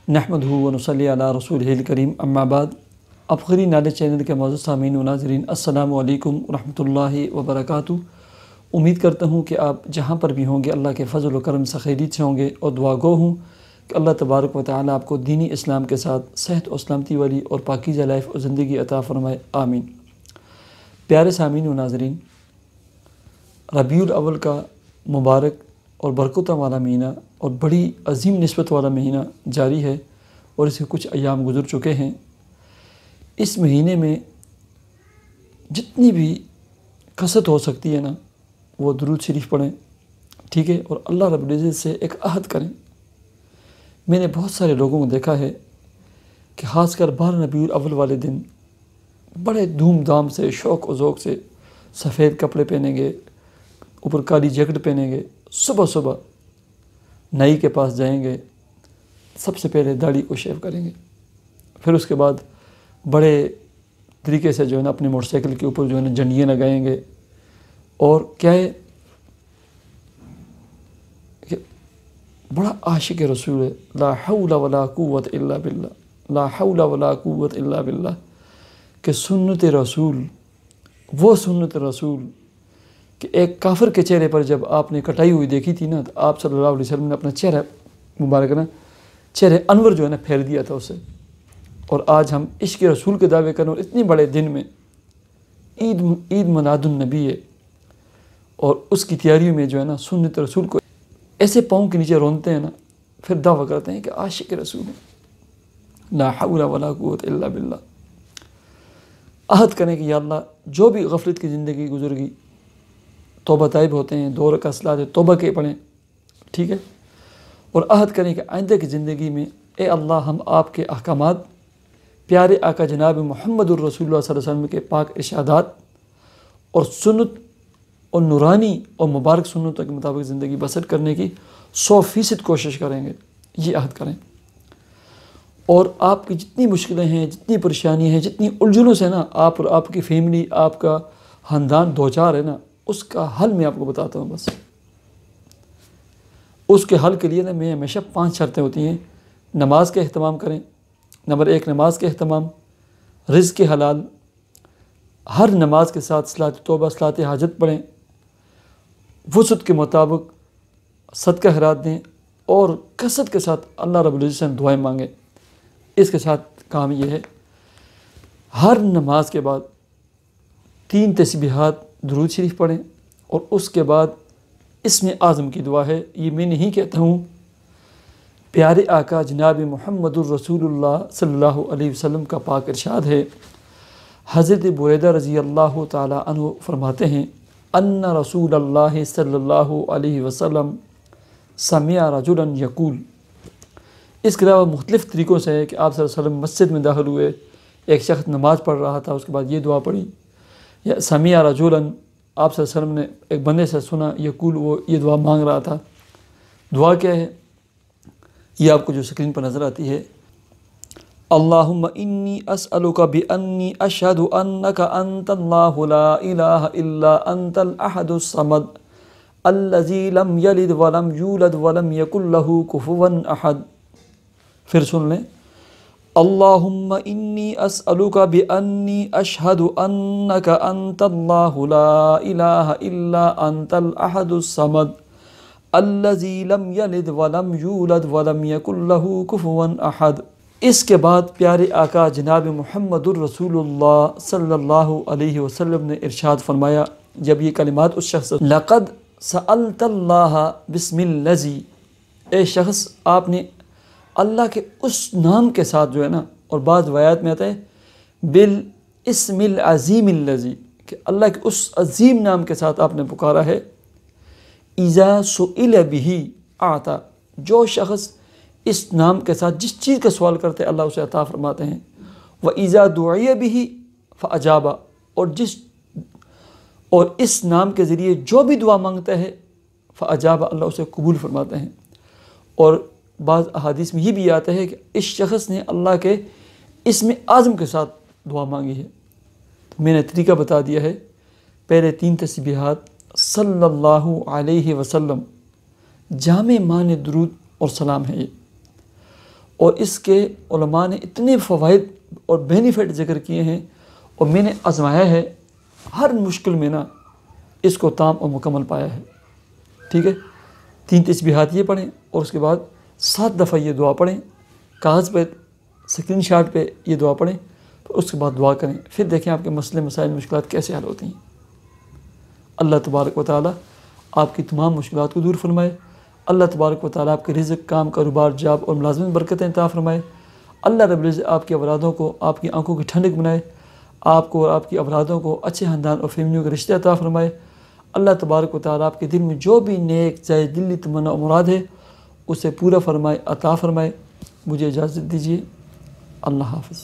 نحمدہ و نصلی علی رسولہ الکریم اما بعد۔ افخری نالج چینل کے معزز سامعین و ناظرین، السلام علیکم ورحمۃ اللہ وبرکاتہ۔ امید کرتا ہوں کہ آپ جہاں پر بھی ہوں گے اللہ کے فضل و کرم سے خیریت سے ہوں گے، اور دعا گو ہوں کہ اللہ تبارک و تعالیٰ آپ کو دینی اسلام کے ساتھ صحت و سلامتی والی اور پاکیزہ لائف اور زندگی عطا فرمائے، آمین۔ پیارے سامعین و ناظرین، ربیع الاول کا مبارک اور برکتوں والا مہینہ اور بڑی عظیم نسبت والا مہینہ جاری ہے، اور اس کے کچھ ایام گزر چکے ہیں۔ اس مہینے میں جتنی بھی کثرت ہو سکتی ہے نا، وہ درود شریف پڑھیں، ٹھیک ہے، اور اللہ رب العزت سے ایک عہد کریں۔ میں نے بہت سارے لوگوں کو دیکھا ہے کہ خاص کر 12 ربیع الاول والے دن بڑے دھوم دھام سے، شوق و ذوق سے سفید کپڑے پہنیں گے، اوپر کالی جیکٹ پہنیں گے، صبح صبح نائی کے پاس جائیں گے، سب سے پہلے داڑھی کو شیو کریں گے، پھر اس کے بعد بڑے طریقے سے جو ہے نا اپنے موٹر سائیکل کے اوپر جو ہے نا جھنڈیاں لگائیں گے، اور کیا ہے کہ بڑا عاشق رسول ہے، لا حول ولا قوت الا باللہ، لا حول ولا قوت الا باللہ، کہ سنت رسول، وہ سنت رسول کہ ایک کافر کے چہرے پر جب آپ نے کٹائی ہوئی دیکھی تھی نا، تو آپ صلی اللہ علیہ وسلم نے اپنا چہرہ مبارک نا، چہرہ انور جو ہے نا پھیر دیا تھا اسے۔ اور آج ہم عشق رسول کے دعوے کریں، اور اتنے بڑے دن میں عید میلاد النبی ہے، اور اس کی تیاریوں میں جو ہے نا سنت رسول کو ایسے پاؤں کے نیچے رونتے ہیں نا، پھر دعویٰ کرتے ہیں کہ عاشق رسول ہیں، لا حول ولا قوت الا باللہ۔ عہد کریں کہ یا اللہ، جو بھی غفلت کی زندگی گزر گئی، توبہ طائب ہوتے ہیں، 2 رکعت صلاۃ توبہ کے پڑھیں، ٹھیک ہے، اور عہد کریں کہ آئندہ کی زندگی میں اے اللہ، ہم آپ کے احکامات، پیارے آقا جناب محمد الرسول اللہ صلی اللہ علیہ وسلم کے پاک ارشادات اور سنت اور نورانی اور مبارک سنتوں کے مطابق زندگی بسر کرنے کی 100% کوشش کریں گے، یہ عہد کریں۔ اور آپ کی جتنی مشکلیں ہیں، جتنی پریشانیاں ہیں، جتنی الجھنوں سے نا آپ اور آپ کی فیملی، آپ کا خاندان دوچار ہے نا، اس کا حل میں آپ کو بتاتا ہوں۔ بس اس کے حل کے لیے نا میں ہمیشہ 5 شرطیں ہوتی ہیں۔ نماز کا اہتمام کریں، نمبر 1 نماز کا اہتمام، رزق حلال، ہر نماز کے ساتھ صلاۃ توبہ، صلاۃ حاجت پڑھیں، وسعت کے مطابق صدقہ خیرات دیں، اور کثرت کے ساتھ اللہ رب العزت سے دعائیں مانگیں۔ اس کے ساتھ کام یہ ہے، ہر نماز کے بعد 3 تسبیحات درود شریف پڑھیں، اور اس کے بعد اسم اعظم کی دعا ہے۔ یہ میں نہیں کہتا ہوں، پیارے آقا جناب محمد الرسول اللہ صلی اللہ علیہ وسلم کا پاک ارشاد ہے۔ حضرت بریدہ رضی اللہ تعالی عنہ فرماتے ہیں، ان رسول اللہ صلی اللہ علیہ وسلم سمع رجلا یقول۔ اس کے علاوہ مختلف طریقوں سے ہے کہ آپ صلی اللہ علیہ وسلم مسجد میں داخل ہوئے، ایک شخص نماز پڑھ رہا تھا، اس کے بعد یہ دعا پڑھی، یا سمع رجلا، آپ صلی اللہ علیہ وسلم نے ایک بندے سے سنا یقول، وہ یہ دعا مانگ رہا تھا۔ دعا کیا ہے؟ یہ آپ کو جو سکرین پر نظر آتی ہے، اللہم انی اسألک بانی اشہد انک انت اللہ لا الہ الا انت الاحد الصمد الذی لم یلد ولم یولد ولم یکن لہ کفوا احد۔ پھر سن لیں، اللہم انی اسألک بانی اشہد انک انت اللہ لا الہ الا انت الاحد الصمد الذی لم یلد ولم یولد ولم یکن لہ کفوا احد۔ اس کے بعد پیارے آقا جناب محمد الرسول اللہ صلی اللہ علیہ وسلم نے ارشاد فرمایا، جب یہ کلمات اس شخص لقد سألت اللہ بسم الذی، اے شخص آپ نے اللہ کے اس نام کے ساتھ جو ہے نا، اور بعض روایات میں آتا ہے بالاسم العظیم الذی، کہ اللہ کے اس عظیم نام کے ساتھ آپ نے پکارا ہے، اذا سئل بہ اعطا، جو شخص اس نام کے ساتھ جس چیز کا سوال کرتے اللہ اسے عطا فرماتے ہیں، وَإِذَا دُعِيَ بِهِ فَأَجَابَ، اور اس نام کے ذریعے جو بھی دعا مانگتا ہے فَأَجَابَ، اللہ اسے قبول فرماتے ہیں۔ اور بعض احادیث میں یہ بھی آتا ہے کہ اس شخص نے اللہ کے اسم اعظم کے ساتھ دعا مانگی ہے۔ میں نے طریقہ بتا دیا ہے، پہلے 3 تسبیحات صلی اللہ علیہ وسلم، جامع معنی درود اور سلام ہے یہ، اور اس کے علماء نے اتنے فوائد اور بینیفٹ ذکر کیے ہیں، اور میں نے آزمایا ہے ہر مشکل میں نا اس کو تام اور مکمل پایا ہے۔ ٹھیک ہے، 3 تسبیحات یہ پڑھیں اور اس کے بعد 7 دفعہ یہ دعا پڑھیں، کاغذ پہ اسکرین شاٹ پہ یہ دعا پڑھیں، پھر اس کے بعد دعا کریں، پھر دیکھیں آپ کے مسئلے مسائل مشکلات کیسے حل ہوتی ہیں۔ اللہ تبارک و تعالیٰ آپ کی تمام مشکلات کو دور فرمائے۔ اللہ تبارک و تعالیٰ آپ کے رزق، کام، کاروبار، جاب اور ملازمت میں برکتیں عطا فرمائے۔ اللہ رب العزت آپ کے اولادوں کو آپ کی آنکھوں کی ٹھنڈک بنائے، آپ کو اور آپ کی اولادوں کو اچھے خاندان اور فیملیوں کے رشتے عطا فرمائے۔ اللہ تبارک و تعالیٰ آپ کے دل میں جو بھی نیک جائز دلی تمنا و مراد ہے اسے پورا فرمائے، عطا فرمائے۔ مجھے اجازت دیجیے، اللہ حافظ۔